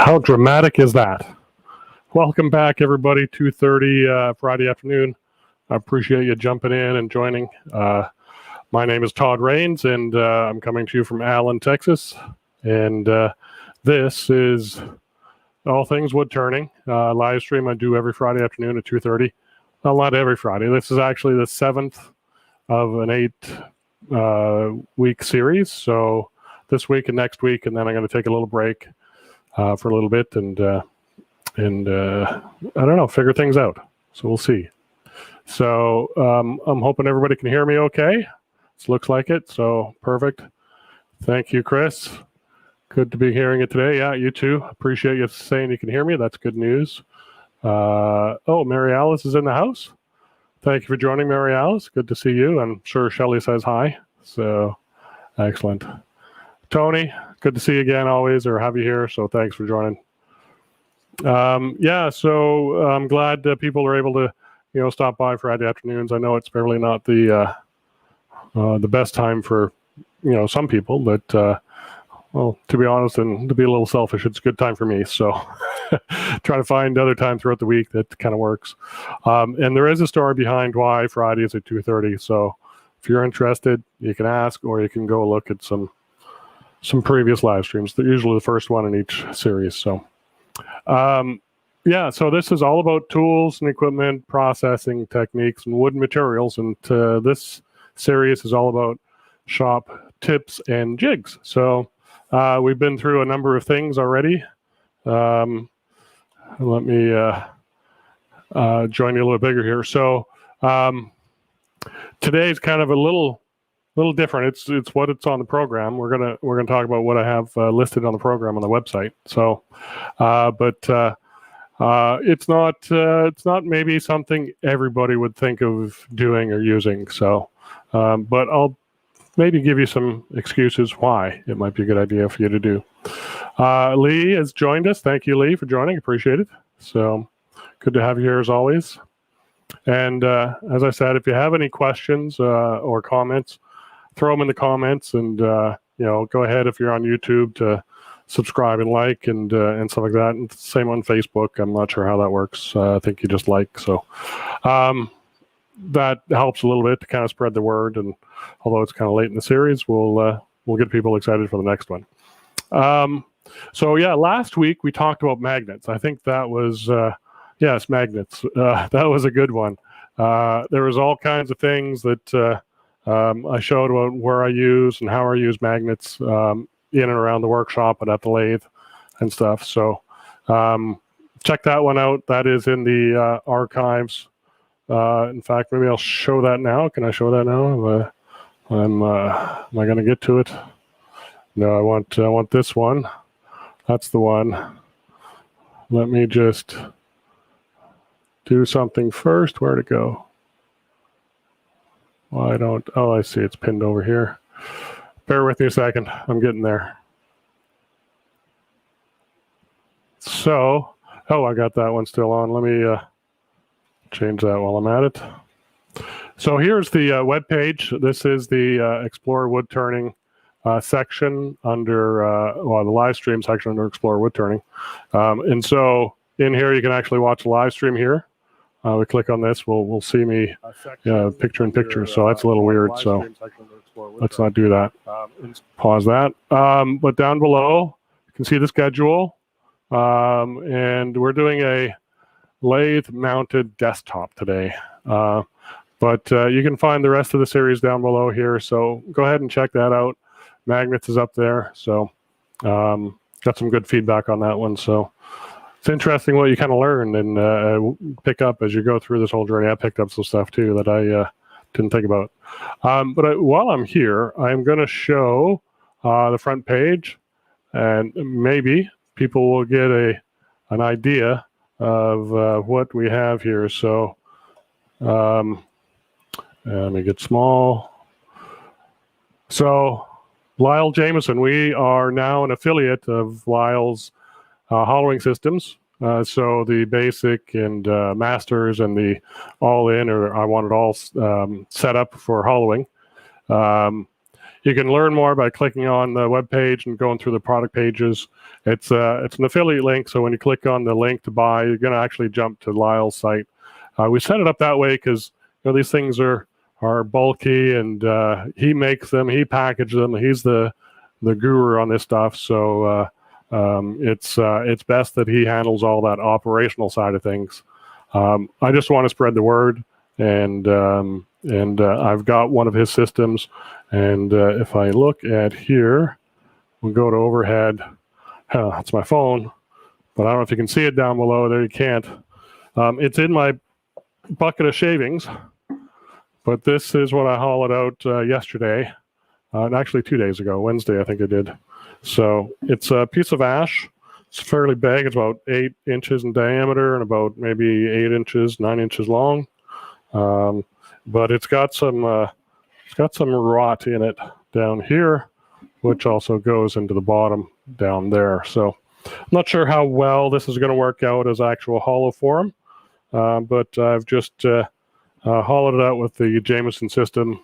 How dramatic is that? Welcome back, everybody. 2:30 Friday afternoon. I appreciate you jumping in and joining. My name is Todd Rains, and I'm coming to you from Allen, Texas. And this is All Things Woodturning live stream I do every Friday afternoon at 2:30. Well, not every Friday. This is actually the 7th of an 8-week series. So this week and next week, and then I'm going to take a little break for a little bit and I don't know, figure things out. So we'll see. So I'm hoping everybody can hear me okay. It looks like it. So perfect. Thank you, Chris. Good to be hearing it today. Yeah, you too. Appreciate you saying you can hear me. That's good news. Oh, Mary Alice is in the house. Thank you for joining, Mary Alice. Good to see you. I'm sure Shelley says hi. So excellent. Tony, good to see you again always, or have you here. So thanks for joining. Yeah, so I'm glad people are able to, stop by Friday afternoons. I know it's probably not the best time for, some people, but well, to be honest and to be a little selfish, it's a good time for me. So try to find other time throughout the week that kind of works. And there is a story behind why Friday is at 2:30. So if you're interested, you can ask, or you can go look at some previous live streams. They're usually the first one in each series. So yeah, so this is all about tools and equipment, processing techniques, and wood materials. And this series is all about shop tips and jigs. So we've been through a number of things already. Let me join you a little bigger here. So today's kind of a little different. It's what it's on the program. We're gonna talk about what I have listed on the program on the website. So, but it's not maybe something everybody would think of doing or using. So, but I'll maybe give you some excuses why it might be a good idea for you to do. Lee has joined us. Thank you, Lee, for joining. Appreciate it. So good to have you here as always. And as I said, if you have any questions or comments, throw them in the comments, and go ahead if you're on YouTube to subscribe and like and stuff like that. And same on Facebook. I'm not sure how that works. I think you just like. So that helps a little bit to kind of spread the word. And although it's kind of late in the series, we'll get people excited for the next one. So yeah, last week we talked about magnets. I think that was yes, magnets. That was a good one. There was all kinds of things that I showed about where I use and how I use magnets in and around the workshop and at the lathe and stuff. So check that one out. That is in the archives. In fact, maybe I'll show that now. Can I show that now? Am I going to get to it? No, I want this one. That's the one. Let me just do something first. Where'd it go? Well, oh, I see. It's pinned over here. Bear with me a second. I'm getting there. So, oh, I got that one still on. Let me change that while I'm at it. So here's the web page. This is the Explore Woodturning section under, the live stream section under Explore Woodturning. And so in here, you can actually watch the live stream here. We click on this, we'll see me picture in picture. So that's a little weird. So let's not do that. Pause that. But down below, you can see the schedule. And we're doing a lathe-mounted desktop today. But you can find the rest of the series down below here. So go ahead and check that out. Magnets is up there. So got some good feedback on that one. So it's interesting what you kind of learn and pick up as you go through this whole journey. I picked up some stuff too that I didn't think about. But while I'm here, I'm going to show the front page, and maybe people will get an idea of what we have here. So let me get small. So Lyle Jameson, we are now an affiliate of Lyle's hollowing systems. So the basic and masters and the all in, or I want it all set up for hollowing. You can learn more by clicking on the web page and going through the product pages. It's an affiliate link, so when you click on the link to buy, you're going to actually jump to Lyle's site. We set it up that way because these things are bulky, and he makes them, he packages them. He's the guru on this stuff, so it's best that he handles all that operational side of things. I just want to spread the word, and I've got one of his systems, and if I look at here, we'll go to overhead. That's my phone, but I don't know if you can see it down below there. You can't. It's in my bucket of shavings, but this is what I hollowed out yesterday, and actually 2 days ago, Wednesday I think I did. So it's a piece of ash. It's fairly big. It's about 8 inches in diameter and about maybe 8 inches, 9 inches long. But it's got some rot in it down here, which also goes into the bottom down there. So I'm not sure how well this is going to work out as actual hollow form, but I've just hollowed it out with the Jameson system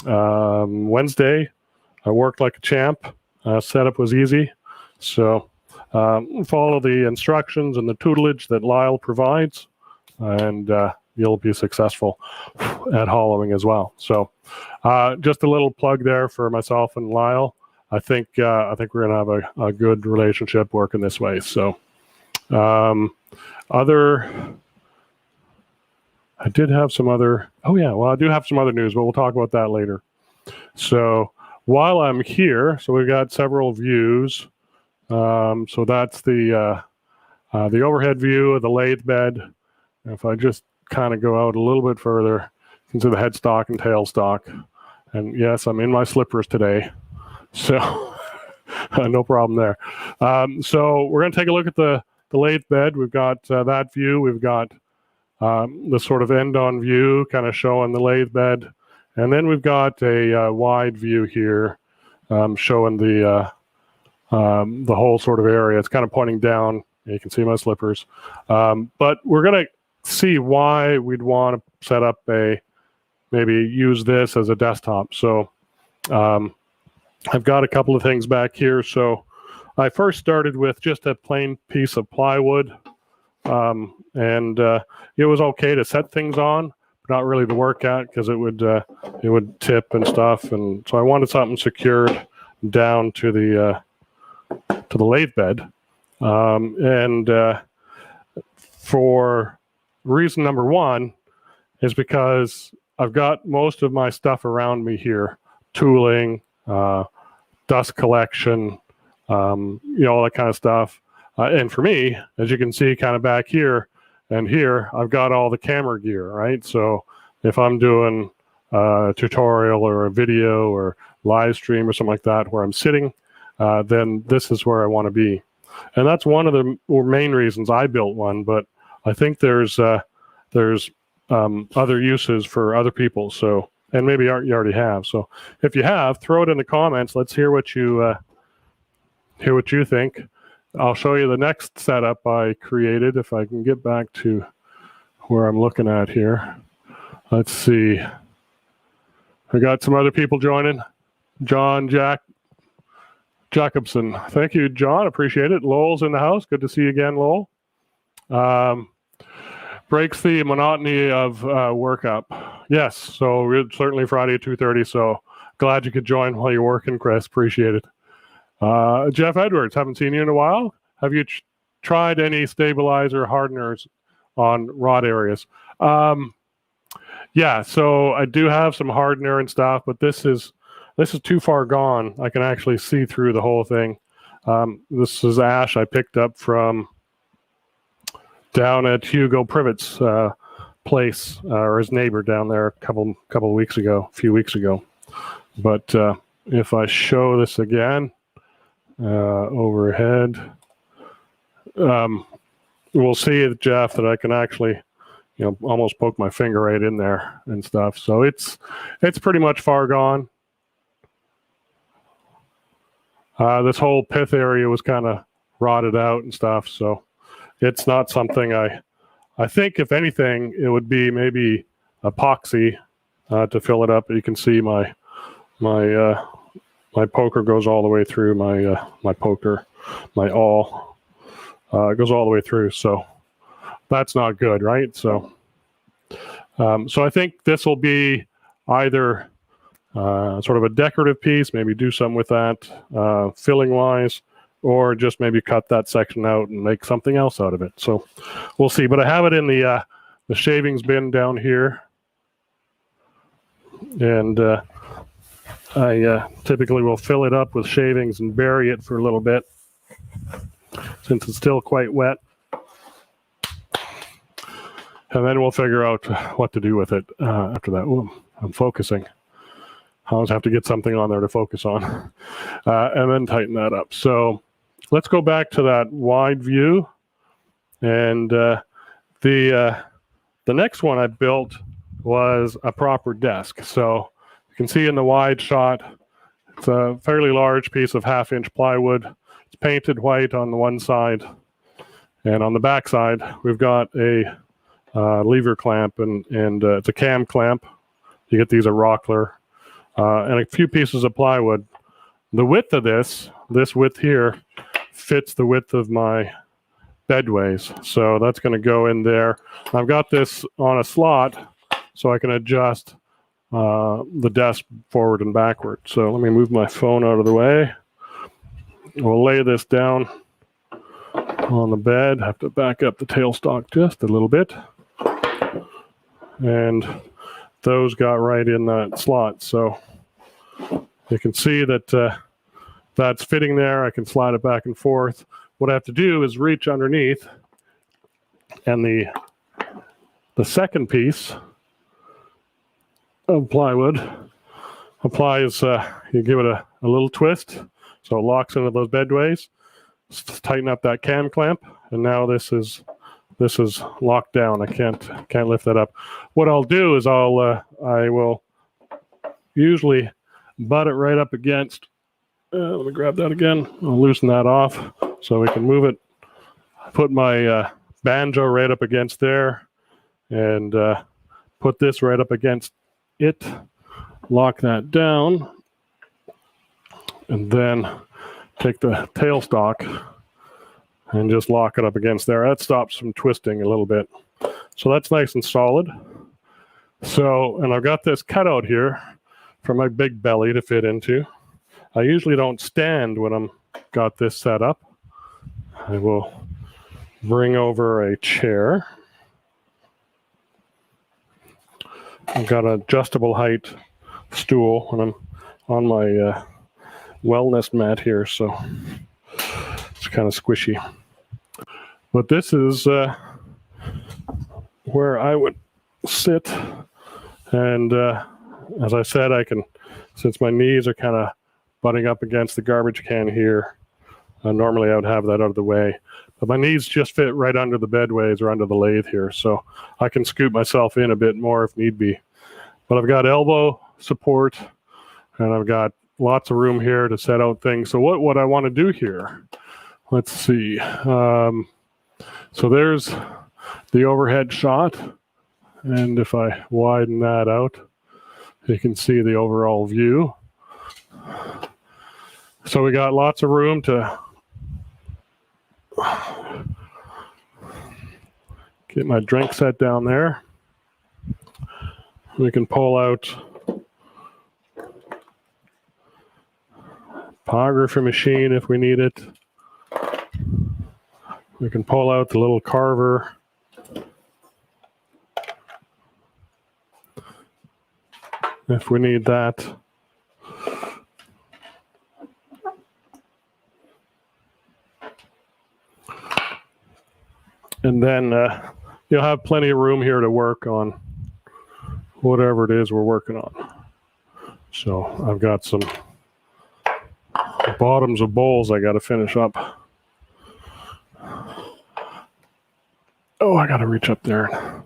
Wednesday. I worked like a champ. Setup was easy. So follow the instructions and the tutelage that Lyle provides, and you'll be successful at hollowing as well. So just a little plug there for myself and Lyle. I think we're going to have a good relationship working this way. So I did have some other, I do have some other news, but we'll talk about that later. So while I'm here, so we've got several views. So that's the overhead view of the lathe bed. If I just kind of go out a little bit further, you can see the headstock and tailstock. And yes, I'm in my slippers today, so no problem there. So we're going to take a look at the lathe bed. We've got that view. We've got the sort of end-on view, kind of showing the lathe bed. And then we've got a wide view here, showing the whole sort of area. It's kind of pointing down. You can see my slippers. But we're going to see why we'd want to set up maybe use this as a desktop. So I've got a couple of things back here. So I first started with just a plain piece of plywood, and it was okay to set things on, but not really to work at, because it would tip and stuff. And so I wanted something secured down to the lathe bed, and for reason number one is because I've got most of my stuff around me here, tooling, dust collection, all that kind of stuff. And for me, as you can see kind of back here and here, I've got all the camera gear, right? So if I'm doing a tutorial or a video or live stream or something like that where I'm sitting, then this is where I want to be. And that's one of the main reasons I built one, but I think there's other uses for other people. So, and maybe you already have. So if you have, throw it in the comments. Let's hear what you think. I'll show you the next setup I created, if I can get back to where I'm looking at here. Let's see. I got some other people joining. John Jacobson. Thank you, John. Appreciate it. Lowell's in the house. Good to see you again, Lowell. Breaks the monotony of work up. Yes, so it's certainly Friday at 2:30, so glad you could join while you're working, Chris. Appreciate it. Jeff Edwards, haven't seen you in a while. Have you tried any stabilizer hardeners on rod areas? Yeah, so I do have some hardener and stuff, but this is too far gone. I can actually see through the whole thing. This is ash I picked up from down at Hugo Privet's place, or his neighbor down there a few weeks ago. But if I show this again, overhead, we'll see, Jeff, that I can actually, almost poke my finger right in there and stuff. So it's pretty much far gone. This whole pith area was kind of rotted out and stuff. So it's not something I think, if anything, it would be maybe epoxy to fill it up. You can see my my poker goes all the way through my poker, my awl goes all the way through. So that's not good, right? So so I think this will be either sort of a decorative piece, maybe do something with that filling wise, or just maybe cut that section out and make something else out of it. So we'll see. But I have it in the shavings bin down here, and I typically will fill it up with shavings and bury it for a little bit since it's still quite wet. And then we'll figure out what to do with it after that. Ooh, I'm focusing. I always have to get something on there to focus on. And then tighten that up. So let's go back to that wide view. And the next one I built was a proper desk. So you can see in the wide shot, it's a fairly large piece of 1/2-inch plywood. It's painted white on the one side. And on the back side, we've got a lever clamp, and it's a cam clamp. You get these at Rockler, and a few pieces of plywood. The width of this width here fits the width of my bedways, so that's going to go in there. I've got this on a slot so I can adjust the desk forward and backward. So let me move my phone out of the way. We'll lay this down on the bed. Have to back up the tailstock just a little bit. And those got right in that slot. So you can see that that's fitting there. I can slide it back and forth. What I have to do is reach underneath, and the second piece of plywood applies, you give it a little twist so it locks into those bedways. Tighten up that cam clamp, and now this is locked down. I can't lift that up. What I'll do is I will usually butt it right up against. Let me grab that again. I'll loosen that off so we can move it. Put my banjo right up against there, and put this right up against it. Lock that down, and then take the tailstock and just lock it up against there. That stops from twisting a little bit. So that's nice and solid. So, and I've got this cutout here for my big belly to fit into. I usually don't stand when I'm got this set up. I will bring over a chair. I've got an adjustable height stool when I'm on my wellness mat here, so it's kind of squishy. But this is where I would sit, and as I said, I can, since my knees are kind of butting up against the garbage can here, normally I would have that out of the way, but my knees just fit right under the bedways or under the lathe here, so I can scoot myself in a bit more if need be. But I've got elbow support, and I've got lots of room here to set out things. So what I want to do here, let's see. So there's the overhead shot, and if I widen that out, you can see the overall view. So we got lots of room to get my drink set down there. We can pull out topography machine if we need it. We can pull out the little carver. If we need that. And then you'll have plenty of room here to work on whatever it is we're working on. So I've got some bottoms of bowls I got to finish up. Oh, I got to reach up there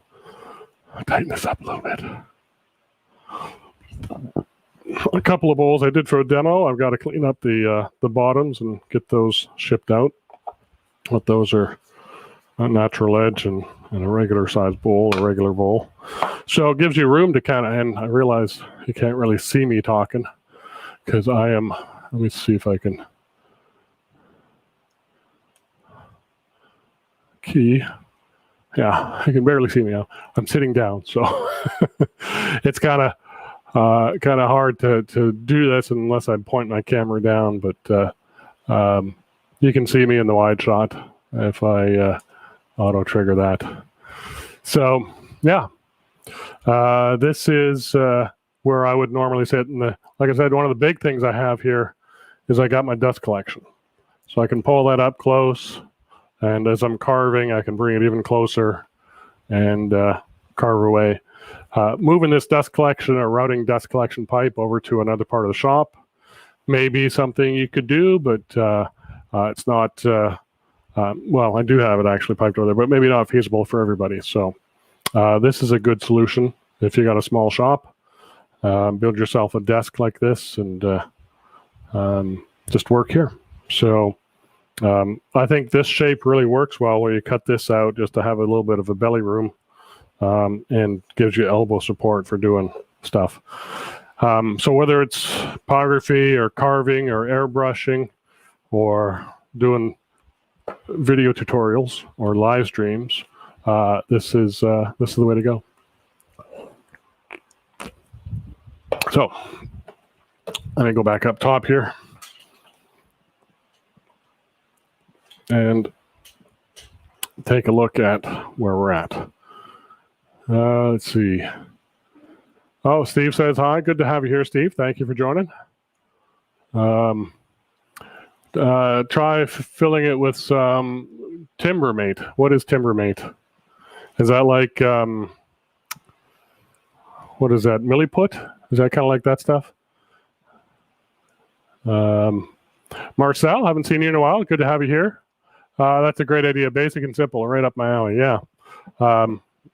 and tighten this up a little bit. A couple of bowls I did for a demo. I've got to clean up the bottoms and get those shipped out. But those are a natural edge and a regular size bowl, a regular bowl. So it gives you room to kind of, and I realize you can't really see me talking because I am Let me see if I can key. Yeah, I can barely see me now. I'm sitting down, so it's kind of hard to do this unless I point my camera down. But you can see me in the wide shot if I auto trigger that. So yeah, this is where I would normally sit. And like I said, one of the big things I have here is I got my dust collection, so I can pull that up close. And as I'm carving, I can bring it even closer and carve away. Moving this dust collection or routing dust collection pipe over to another part of the shop may be something you could do, but it's not, well, I do have it actually piped over there, but maybe not feasible for everybody. So this is a good solution if you got a small shop. Build yourself a desk like this and just work here. So I think this shape really works well where you cut this out just to have a little bit of a belly room and gives you elbow support for doing stuff. So whether it's photography or carving or airbrushing or doing video tutorials or live streams, this is the way to go. So let me go back up top here. And take a look at where we're at. Let's see. Oh, Steve says hi. Good to have you here, Steve. Thank you for joining. Try filling it with some Timbermate. What is Timbermate? Is that like, what is that, milliput? Is that kind of like that stuff? Marcel, haven't seen you in a while. Good to have you here. That's a great idea. Basic and simple, right up my alley. Yeah.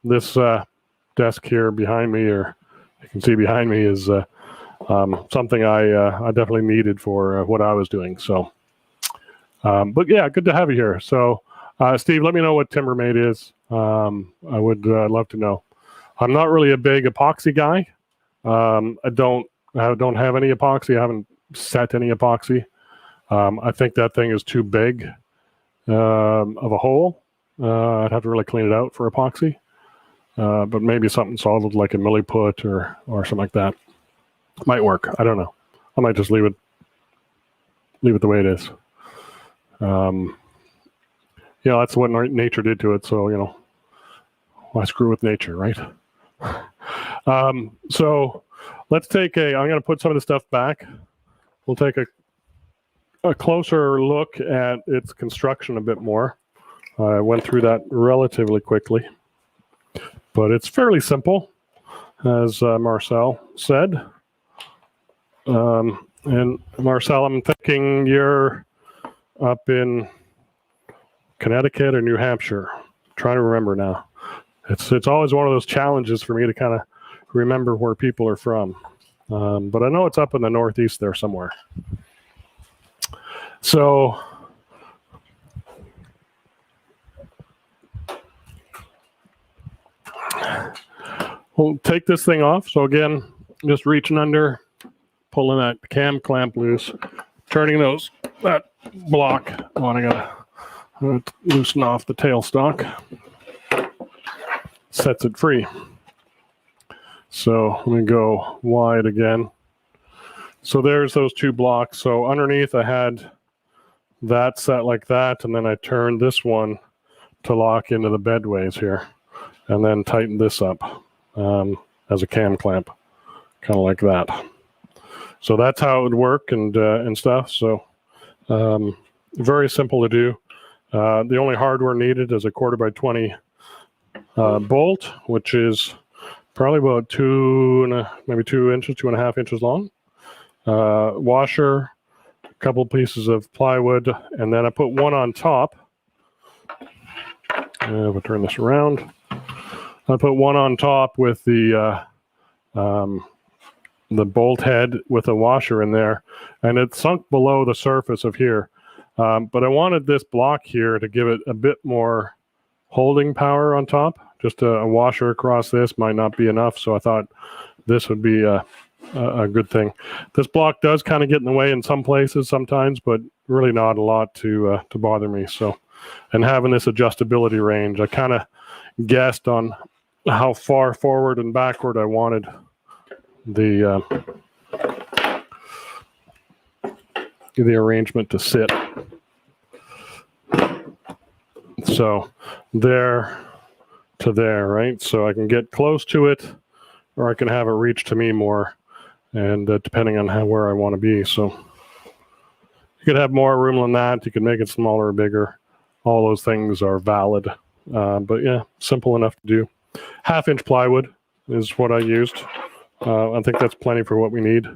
This desk here behind me, or you can see behind me, is something I definitely needed for what I was doing. So, but yeah, good to have you here. So, Steve, let me know what Timbermate is. I would love to know. I'm not really a big epoxy guy. I don't have any epoxy. I haven't set any epoxy. I think that thing is too big of a hole. I'd have to really clean it out for epoxy. But maybe something solid like a milliput or something like that might work. I don't know. I might just leave it the way it is. You know, that's what nature did to it. So, you know, why screw with nature, right? So let's take I'm going to put some of the stuff back. We'll take a closer look at its construction a bit more. I went through that relatively quickly, but it's fairly simple, as Marcel said. And Marcel, I'm thinking you're up in Connecticut or New Hampshire. I'm trying to remember now. It's always one of those challenges for me to kind of remember where people are from. But I know it's up in the Northeast there somewhere. So we'll take this thing off. So again, just reaching under, pulling that cam clamp loose, turning that block. Oh, I gotta loosen off the tailstock. Sets it free. So let me go wide again. So there's those two blocks. So underneath I had that set like that, and then I turned this one to lock into the bedways here, and then tighten this up as a cam clamp, kind of like that. So that's how it would work and stuff. So very simple to do. The only hardware needed is a 1/4x20 bolt, which is probably about maybe 2 inches, 2.5 inches long. Washer, a couple pieces of plywood, and then I put one on top. We'll turn this around. I put one on top with the bolt head with a washer in there, and it sunk below the surface of here. But I wanted this block here to give it a bit more holding power on top. Just a washer across this might not be enough, so I thought this would be a good thing. This block does kind of get in the way in some places sometimes, but really not a lot to bother me. So, and having this adjustability range, I kind of guessed on how far forward and backward I wanted the arrangement to sit. So there to there, right? So I can get close to it, or I can have it reach to me more, and depending on where I want to be. So you could have more room than that. You can make it smaller or bigger. All those things are valid. But yeah, simple enough to do. 1/2-inch plywood is what I used. I think that's plenty for what we need.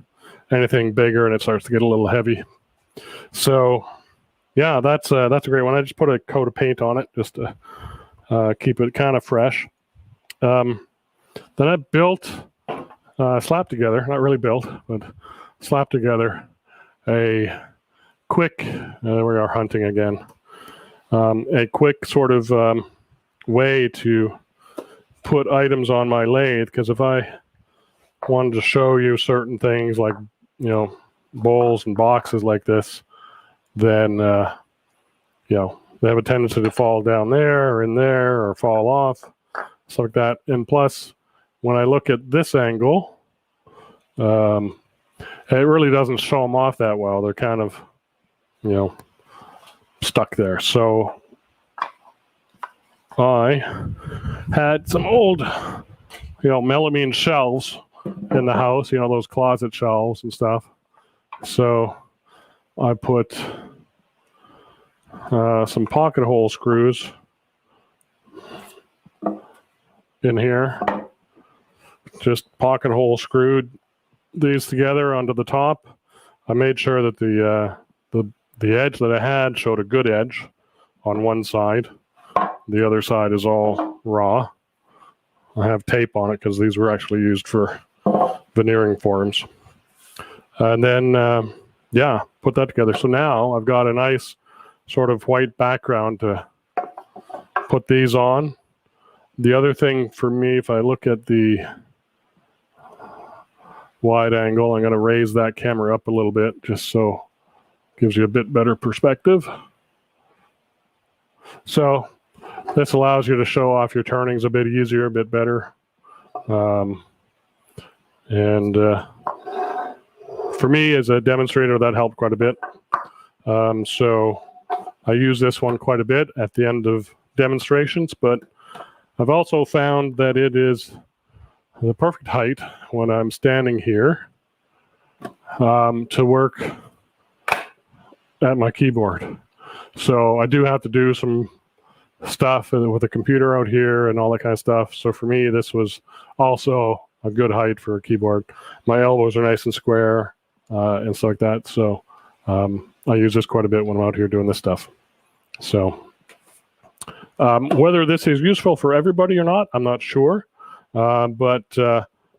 Anything bigger and it starts to get a little heavy. So yeah, that's a great one. I just put a coat of paint on it just to keep it kind of fresh. Then I built, slapped together, not really built, but slapped together a quick, there we are hunting again, a quick sort of way to put items on my lathe, because if I wanted to show you certain things like, you know, bowls and boxes like this, then, you know, they have a tendency to fall down there or in there or fall off, stuff like that. And plus, when I look at this angle, it really doesn't show them off that well. They're kind of, you know, stuck there. So I had some old, you know, melamine shelves in the house, you know, those closet shelves and stuff. So I put some pocket hole screws in here. Just pocket hole screwed these together onto the top. I made sure that the edge that I had showed a good edge on one side. The other side is all raw. I have tape on it because these were actually used for veneering forms. And then, yeah, put that together. So now I've got a nice sort of white background to put these on. The other thing for me, if I look at the wide angle, I'm going to raise that camera up a little bit just so it gives you a bit better perspective. So this allows you to show off your turnings a bit easier, a bit better. For me as a demonstrator, that helped quite a bit. So I use this one quite a bit at the end of demonstrations, but I've also found that it is the perfect height when I'm standing here to work at my keyboard. So I do have to do some stuff with the computer out here and all that kind of stuff. So for me, this was also a good height for a keyboard. My elbows are nice and square and stuff like that. So I use this quite a bit when I'm out here doing this stuff. So whether this is useful for everybody or not, I'm not sure. But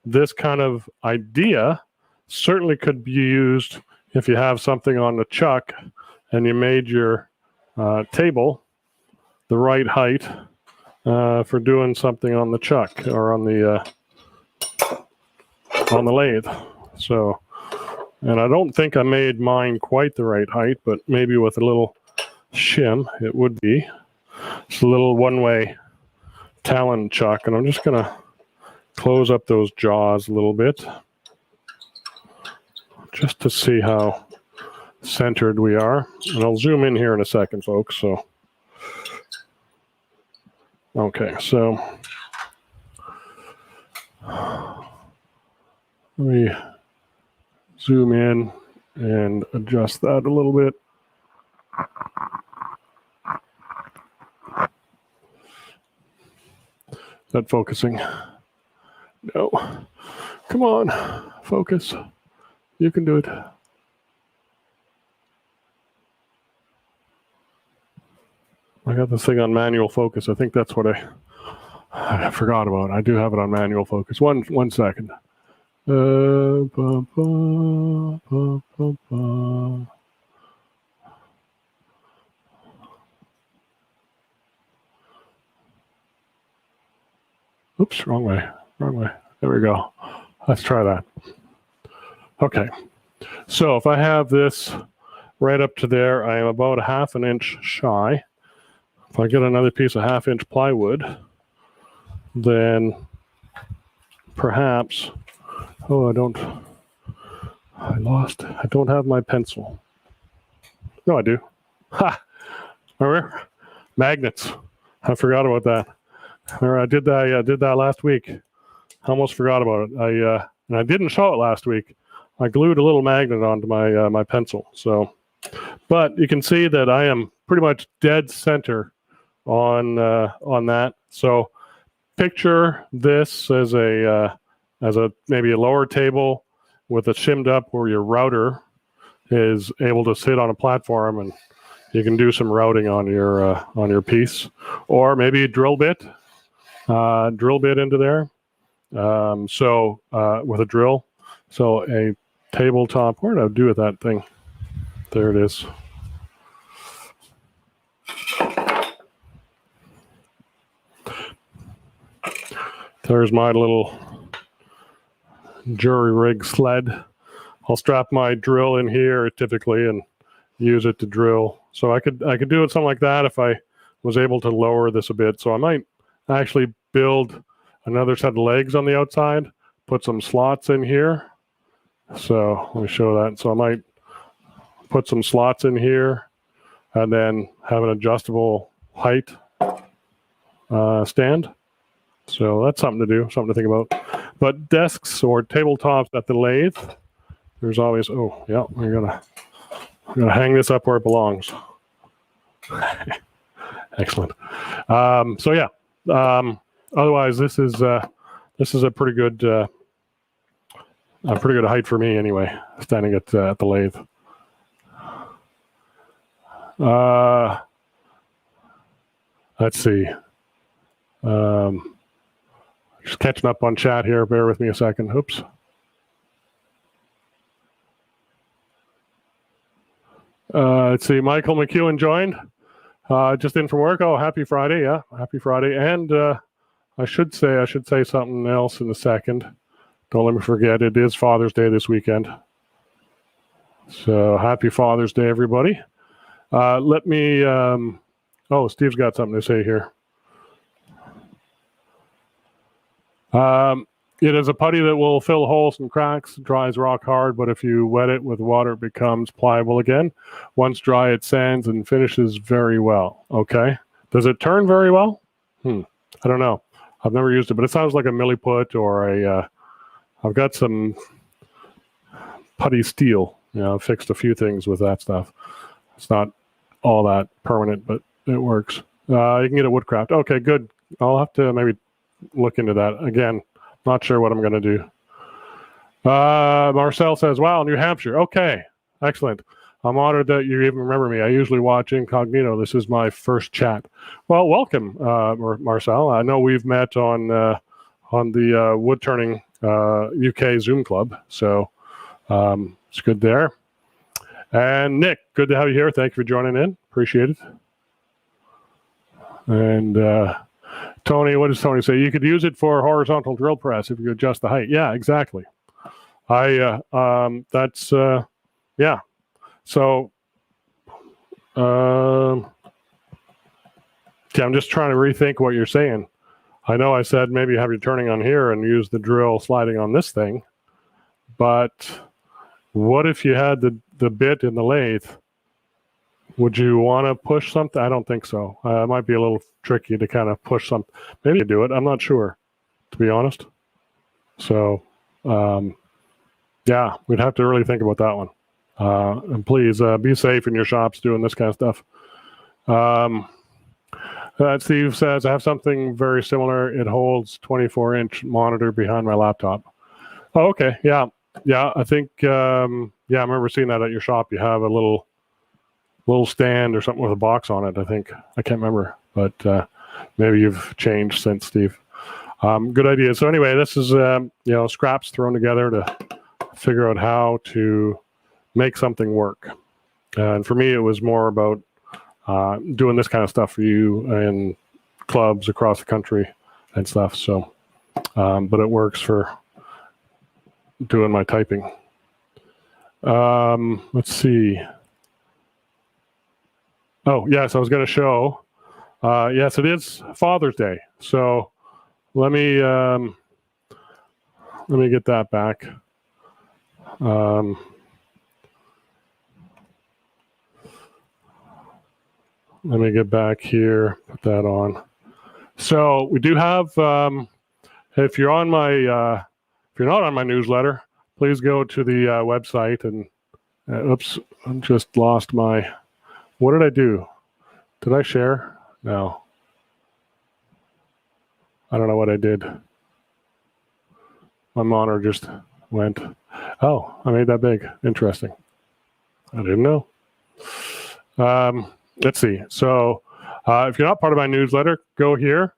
this kind of idea certainly could be used if you have something on the chuck and you made your table the right height for doing something on the chuck or on the lathe. So, and I don't think I made mine quite the right height, but maybe with a little shim, it would be. It's a little one-way Talon chuck, and I'm just going to close up those jaws a little bit just to see how centered we are. And I'll zoom in here in a second, folks. So, okay, so let me zoom in and adjust that a little bit. Is that focusing? No. Come on, focus. You can do it. I got this thing on manual focus. I think that's what I forgot about. I do have it on manual focus. One second. Oops, wrong way. There we go. Let's try that. Okay, so if I have this right up to there, I am about 1/2 inch shy. If I get another piece of 1/2 inch plywood, then perhaps, oh, I don't have my pencil. No, I do. Ha! Remember? Magnets. I forgot about that. Or I did that last week. I almost forgot about it. And I didn't show it last week. I glued a little magnet onto my my pencil. So, but you can see that I am pretty much dead center on that. So, picture this as a maybe a lower table with a shimmed up where your router is able to sit on a platform, and you can do some routing on your piece, or maybe a drill bit into there. With a drill, so a tabletop. What did I do with that thing? There it is. There's my little jury rig sled. I'll strap my drill in here typically and use it to drill. So I could do it something like that if I was able to lower this a bit. So I might actually build another set of legs on the outside, put some slots in here. So let me show that. So I might put some slots in here and then have an adjustable height stand. So that's something to do, something to think about. But desks or tabletops at the lathe, there's always, oh yeah, we're gonna hang this up where it belongs. Excellent. So yeah. Otherwise, this is a pretty good height for me anyway, standing at the lathe. Let's see. Just catching up on chat here. Bear with me a second. Oops. Let's see. Michael McEwen joined. Just in from work. Oh, happy Friday. Yeah, happy Friday. And I should say something else in a second. Don't let me forget. It is Father's Day this weekend. So happy Father's Day, everybody. Let me. Oh, Steve's got something to say here. It is a putty that will fill holes and cracks, dries rock hard, but if you wet it with water, it becomes pliable again. Once dry, it sands and finishes very well. Okay. Does it turn very well? I don't know. I've never used it, but it sounds like a milliput or a, I've got some putty steel. You know, I've fixed a few things with that stuff. It's not all that permanent, but it works. You can get a Woodcraft. Okay, good. I'll have to maybe look into that. Again, not sure what I'm going to do. Marcel says, wow, New Hampshire. Okay, excellent. I'm honored that you even remember me. I usually watch incognito. This is my first chat. Well, welcome, Marcel. I know we've met on the Woodturning UK Zoom Club, so it's good there. And Nick, good to have you here. Thank you for joining in. Appreciate it. And Tony, what does Tony say? You could use it for horizontal drill press if you adjust the height. Yeah, exactly. That's yeah. So yeah, I'm just trying to rethink what you're saying. I know I said maybe have your turning on here and use the drill sliding on this thing, but what if you had the bit in the lathe? Would you want to push something? I don't think so. It might be a little tricky to kind of push something. Maybe you do it. I'm not sure, to be honest. So, yeah, we'd have to really think about that one. And please be safe in your shops doing this kind of stuff. Steve says, I have something very similar. It holds 24-inch monitor behind my laptop. Oh, okay. Yeah. Yeah, I think, yeah, I remember seeing that at your shop. You have a little stand or something with a box on it, I think. I can't remember, but maybe you've changed since, Steve. Good idea. So anyway, this is, you know, scraps thrown together to figure out how to make something work. And for me, it was more about doing this kind of stuff for you in clubs across the country and stuff. So, but it works for doing my typing. Let's see. Oh, yes, I was going to show. Yes, it is Father's Day. So let me get that back. Let me get back here, put that on. So we do have, if you're on my, if you're not on my newsletter, please go to the website and, oops, I just lost my, what did I do? Did I share? No. I don't know what I did. My monitor just went, oh, I made that big. Interesting. I didn't know. Let's see. So if you're not part of my newsletter, go here,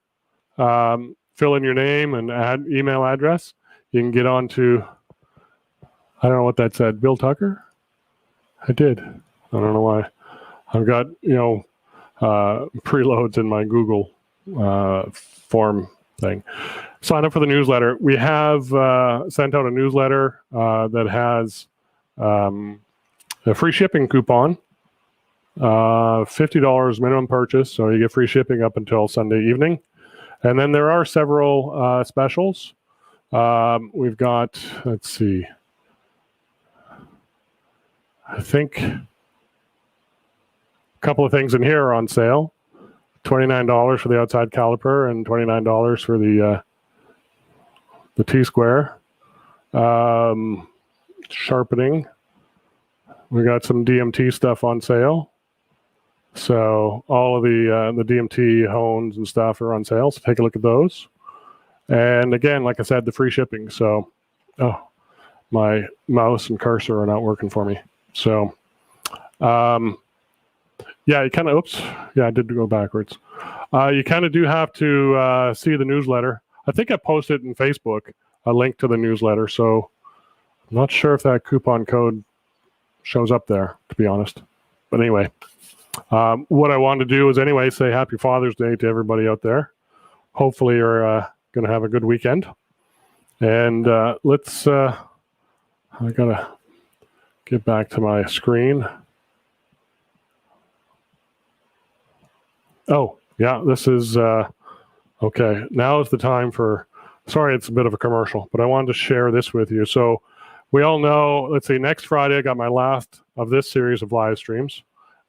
fill in your name and add email address. You can get on to, I don't know what that said, Bill Tucker? I did. I don't know why. I've got, preloads in my Google form thing. Sign up for the newsletter. We have sent out a newsletter that has a free shipping coupon. $50 minimum purchase, so you get free shipping up until Sunday evening. And then there are several specials. We've got, let's see, I think a couple of things in here are on sale. $29 for the outside caliper and $29 for the T-square. Sharpening. We got some DMT stuff on sale. So all of the DMT hones and stuff are on sale. So take a look at those. And again, like I said, the free shipping. So, oh, my mouse and cursor are not working for me. So, yeah, you kind of, oops, yeah, I did go backwards. You kind of do have to see the newsletter. I think I posted in Facebook a link to the newsletter. So I'm not sure if that coupon code shows up there, to be honest. But anyway, what I wanted to do is anyway say Happy Father's Day to everybody out there. Hopefully you're going to have a good weekend. And let's, I got to get back to my screen. Oh, yeah, this is, okay, now is the time for, sorry, it's a bit of a commercial, but I wanted to share this with you. So we all know, let's see, next Friday, I got my last of this series of live streams.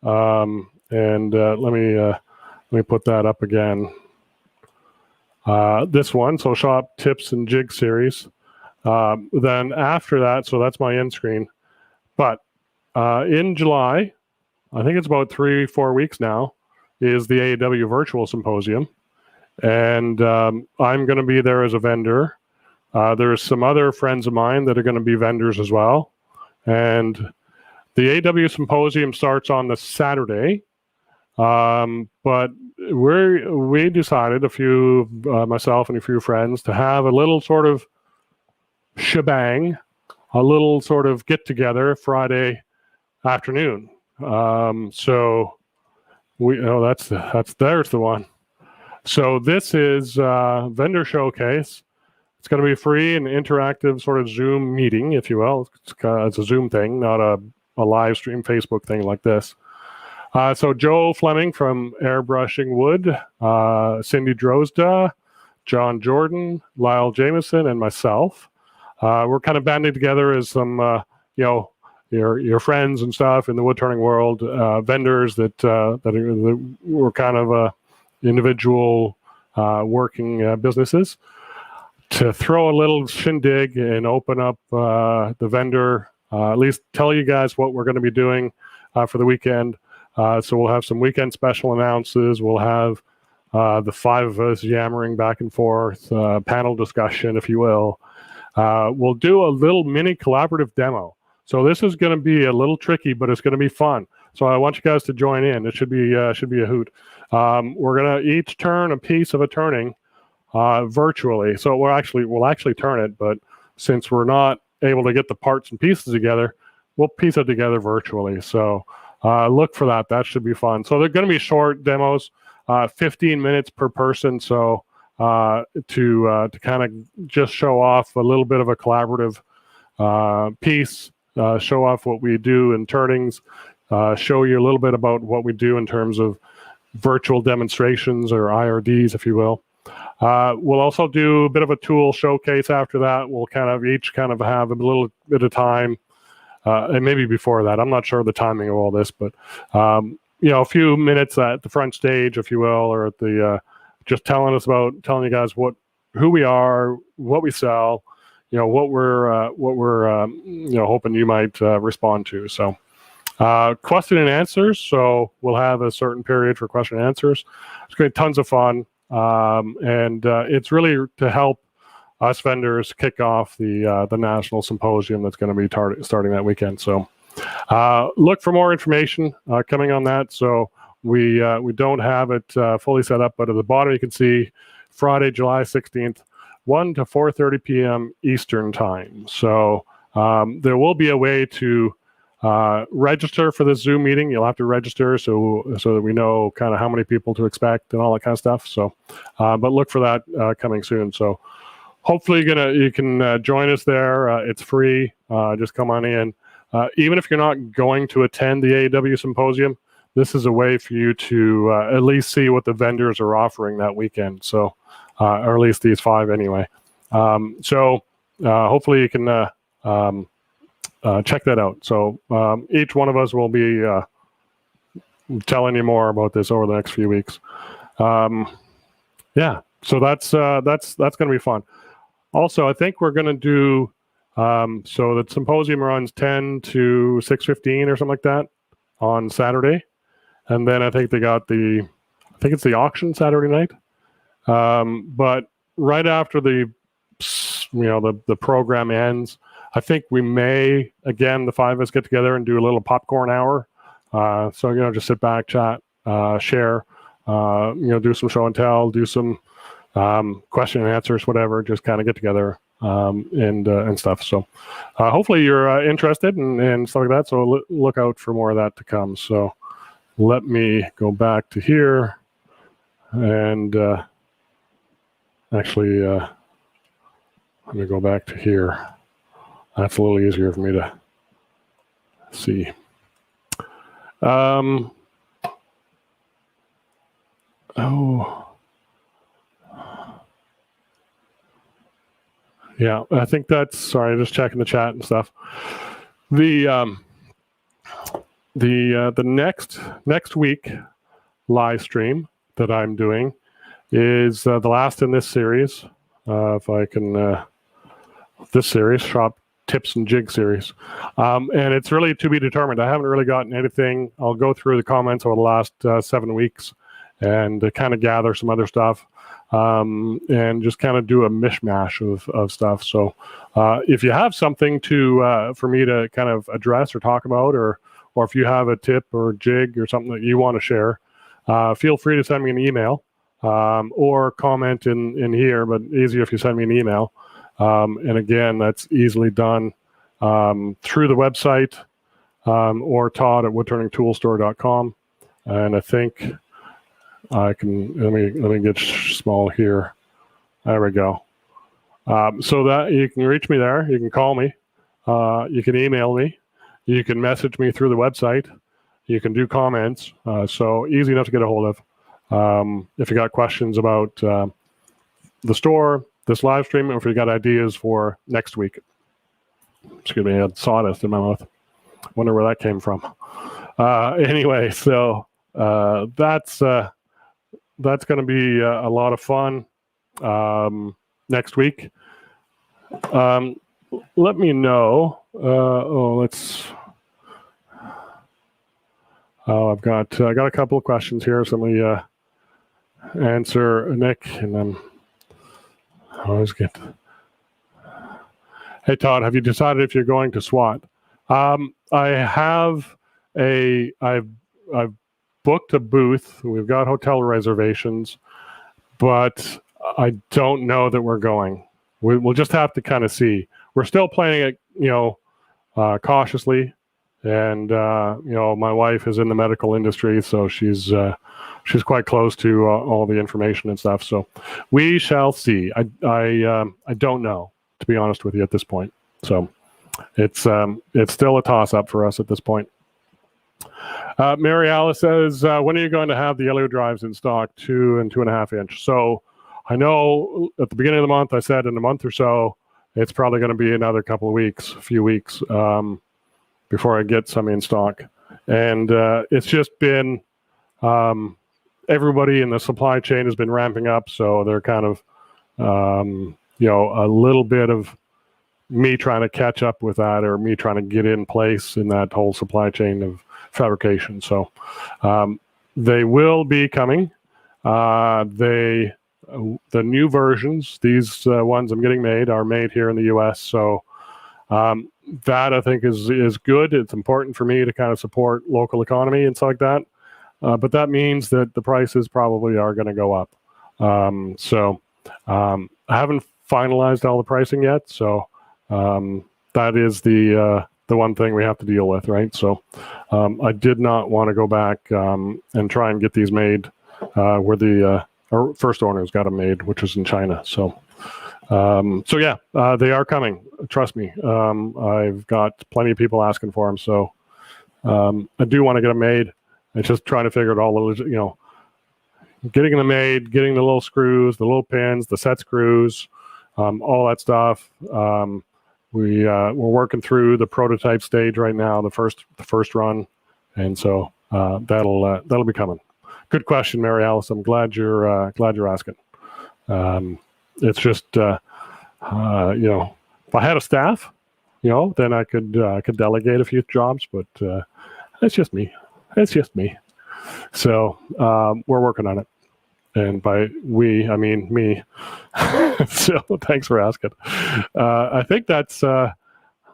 And let me put that up again. This one, so shop tips and jig series. Then after that, so that's my end screen. But in July, I think it's about 3-4 weeks now, is the AEW Virtual Symposium. And I'm going to be there as a vendor. There's some other friends of mine that are going to be vendors as well. And the AEW Symposium starts on the Saturday. But we decided, myself and a few friends, to have a little sort of shebang, a little sort of get together Friday afternoon. So there's the one. So this is vendor showcase. It's going to be free and interactive sort of Zoom meeting, if you will. It's a Zoom thing, not a live stream Facebook thing like this. So Joe Fleming from Airbrushing Wood, Cindy Drozda, John Jordan, Lyle Jameson, and myself. We're kind of banding together as some, your friends and stuff in the woodturning world, vendors that were kind of individual working businesses, to throw a little shindig and open up the vendor, at least tell you guys what we're going to be doing for the weekend. So we'll have some weekend special announces. We'll have the five of us yammering back and forth, panel discussion, if you will. We'll do a little mini collaborative demo. So this is going to be a little tricky, but it's going to be fun. So I want you guys to join in. It should be a hoot. We're going to each turn a piece of a turning virtually. So we'll actually turn it, but since we're not able to get the parts and pieces together, we'll piece it together virtually. So look for that. That should be fun. So they're going to be short demos, 15 minutes per person. So to kind of just show off a little bit of a collaborative piece show off what we do in turnings, show you a little bit about what we do in terms of virtual demonstrations or IRDs, if you will. We'll also do a bit of a tool showcase after that. We'll each have a little bit of time, and maybe before that. I'm not sure of the timing of all this, but a few minutes at the front stage, if you will, or at the just telling you guys who we are, what we sell, what we're hoping you might respond to. So question and answers. So we'll have a certain period for question and answers. It's going to be tons of fun. And it's really to help us vendors kick off the national symposium that's going to be starting that weekend. So look for more information coming on that. So we don't have it fully set up, but at the bottom you can see Friday, July 16th, 1 to 4:30 p.m. Eastern time. So there will be a way to register for this Zoom meeting. You'll have to register so that we know how many people to expect and all that kind of stuff. So, but look for that coming soon. So hopefully you can join us there. It's free. Just come on in. Even if you're not going to attend the AEW symposium, this is a way for you to at least see what the vendors are offering that weekend. So, or at least these 5 anyway. So hopefully you can check that out. So each one of us will be telling you more about this over the next few weeks. Yeah, so that's going to be fun. Also, I think we're going to do so the symposium runs 10 to 6:15 or something like that on Saturday, and then I think it's the auction Saturday night. But right after the program ends, I think we may, again, the 5 of us get together and do a little popcorn hour. So, just sit back, chat, share, do some show and tell, do some question and answers, whatever, just kind of get together and stuff. So hopefully you're interested and stuff like that. So look out for more of that to come. So let me go back to here and actually let me go back to here. That's a little easier for me to see. Yeah, I think that's, sorry, just checking the chat and stuff. The next week live stream that I'm doing is the last in this series. If I can, this series, Shop Tips and Jig series. And it's really to be determined. I haven't really gotten anything. I'll go through the comments over the last 7 weeks and kind of gather some other stuff and just kind of do a mishmash of stuff. So if you have something for me to kind of address or talk about, or if you have a tip or jig or something that you want to share, feel free to send me an email or comment in here, but easier if you send me an email. And again, that's easily done through the website or Todd at woodturningtoolstore.com. And I think I can, let me get small here. There we go. So that you can reach me there. You can call me. You can email me. You can message me through the website. You can do comments. So easy enough to get a hold of. If you got questions about the store, this live stream, or if you got ideas for next week. Excuse me, I had sawdust in my mouth. Wonder where that came from. Anyway, so that's going to be a lot of fun next week. Let me know. I've got a couple of questions here. So let me answer Nick, and then I always get. Hey Todd, have you decided if you're going to SWAT? I've booked a booth. We've got hotel reservations, but I don't know that we're going. We'll just have to kind of see. We're still playing it, cautiously, and my wife is in the medical industry, so she's quite close to all the information and stuff. So we shall see. I don't know, to be honest with you, at this point. So it's still a toss-up for us at this point. Mary Alice says, when are you going to have the LU drives in stock, 2 and 2.5 inch? So I know at the beginning of the month, I said in a month or so, it's probably going to be another a few weeks before I get some in stock. And it's just been, everybody in the supply chain has been ramping up. So they're kind of, a little bit of me trying to catch up with that, or me trying to get in place in that whole supply chain of fabrication. So they will be coming. The new versions, these ones I'm getting made, are made here in the US. So that I think is good. It's important for me to kind of support local economy and stuff like that. But that means that the prices probably are going to go up. I haven't finalized all the pricing yet. So that is the one thing we have to deal with, right? So I did not want to go back and try and get these made where the our first owners got them made, which was in China. So yeah, they are coming. Trust me. I've got plenty of people asking for them. So I do want to get them made. I'm just trying to figure out all the, getting them made, getting the little screws, the little pins, the set screws, all that stuff. We're working through the prototype stage right now, the first run, and so that'll be coming. Good question, Mary Alice. I'm glad you're asking. It's just if I had a staff, then I could delegate a few jobs, but it's just me. So we're working on it. And by we, I mean me. So thanks for asking. I think that's, I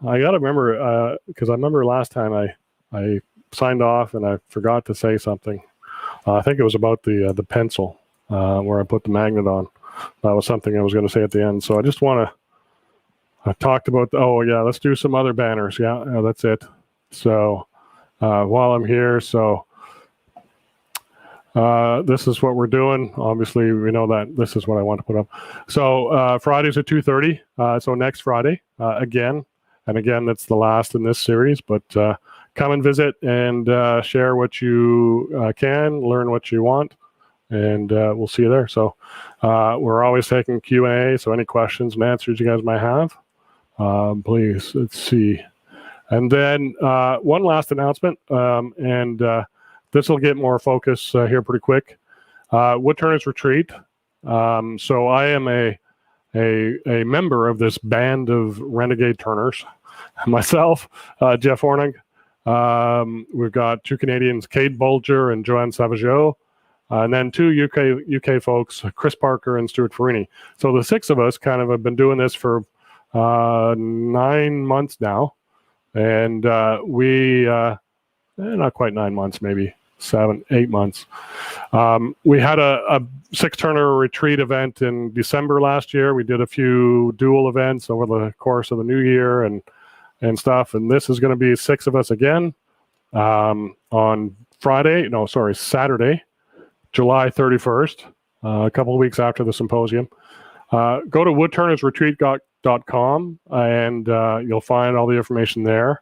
got to remember, because I remember last time I signed off and I forgot to say something. I think it was about the pencil where I put the magnet on. That was something I was going to say at the end. So I just want to, I talked about, let's do some other banners. Yeah, that's it. So while I'm here, so this is what we're doing. Obviously, we know that this is what I want to put up. So Fridays at 2:30. So next Friday, again, that's the last in this series. But come and visit and share what you can, learn what you want, and we'll see you there. So we're always taking Q&A. So any questions and answers you guys might have, please. Let's see. And then one last announcement, and this will get more focus here pretty quick. Woodturners Retreat. So I am a member of this band of renegade turners. Myself, Jeff Hornig. We've got 2 Canadians, Cade Bulger and Joanne Savageau, and then 2 UK folks, Chris Parker and Stuart Farini. So the 6 of us kind of have been doing this for 9 months now. And we, not quite 9 months, maybe 7, 8 months. We had a 6-turner retreat event in December last year. We did a few dual events over the course of the new year and stuff. And this is going to be 6 of us again on Saturday, July 31st, a couple of weeks after the symposium. Go to woodturnersretreat.com and you'll find all the information there.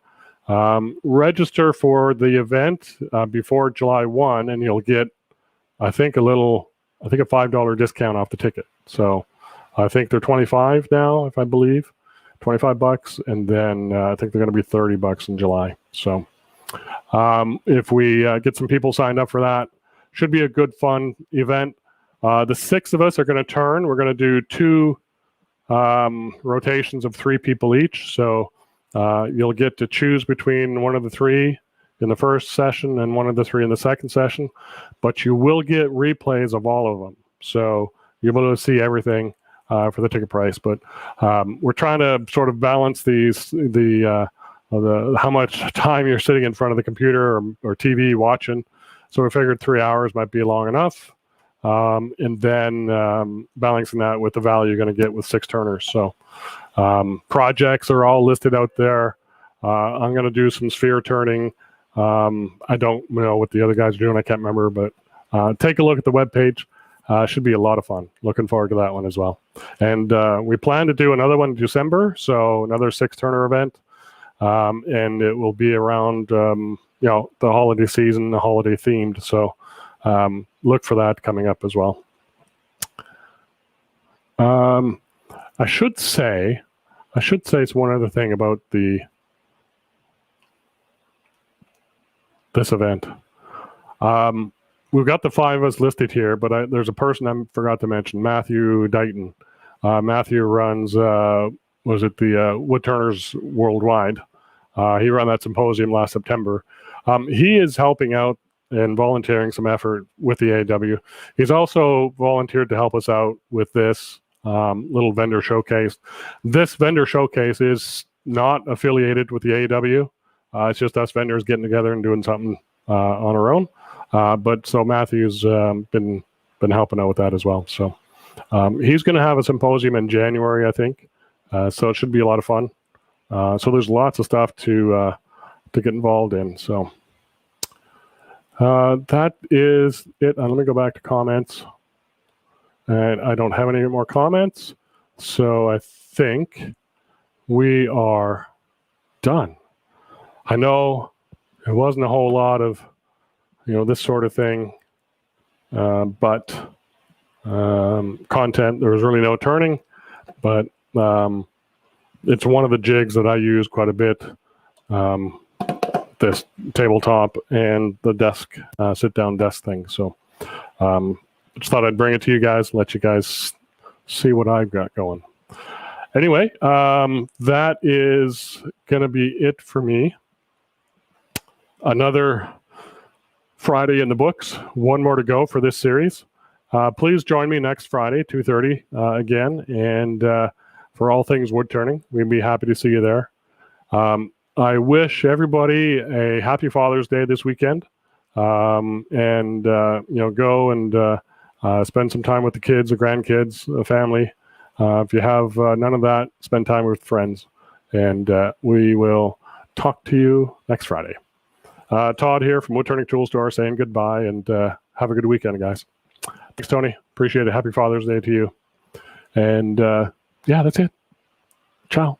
Register for the event before July 1 and you'll get, I think a $5 discount off the ticket. So I think they're 25 now, if I believe, $25, and then I think they're going to be $30 in July. So if we get some people signed up for that, should be a good, fun event. The 6 of us are going to turn. We're going to do 2 rotations of 3 people each. So you'll get to choose between one of the 3 in the first session and one of the 3 in the second session, but you will get replays of all of them. So you'll be able to see everything for the ticket price. But we're trying to sort of balance the how much time you're sitting in front of the computer or TV watching. So we figured 3 hours might be long enough. And then balancing that with the value you're going to get with 6 turners. So projects are all listed out there. I'm going to do some sphere turning. I don't know what the other guys are doing. I can't remember, but take a look at the webpage. Should be a lot of fun. Looking forward to that one as well. And we plan to do another one in December. So another 6 turner event. and it will be around the holiday season, the holiday themed. So look for that coming up as well. I should say it's one other thing about this event. We've got the 5 of us listed here, but there's a person I forgot to mention, Matthew Dighton. Matthew runs, the Woodturners Worldwide. He ran that symposium last September. He is helping out and volunteering some effort with the AEW. He's also volunteered to help us out with this little vendor showcase. This vendor showcase is not affiliated with the AEW. It's just us vendors getting together and doing something on our own. But so Matthew's been helping out with that as well. So he's going to have a symposium in January, I think. So it should be a lot of fun. So there's lots of stuff to get involved in. So that is it. Let me go back to comments. And I don't have any more comments. So I think we are done. I know it wasn't a whole lot of, this sort of thing, but content, there was really no turning, but it's one of the jigs that I use quite a bit, this tabletop and the desk, sit-down desk thing. So just thought I'd bring it to you guys, let you guys see what I've got going. Anyway, that is going to be it for me. Another Friday in the books. One more to go for this series. Please join me next Friday, 2:30 again. And for all things wood turning, we'd be happy to see you there. I wish everybody a happy Father's Day this weekend. And go and spend some time with the kids, the grandkids, the family. If you have none of that, spend time with friends. And we will talk to you next Friday. Todd here from Woodturning Tool Store saying goodbye, and have a good weekend, guys. Thanks, Tony. Appreciate it. Happy Father's Day to you. And yeah, that's it. Ciao.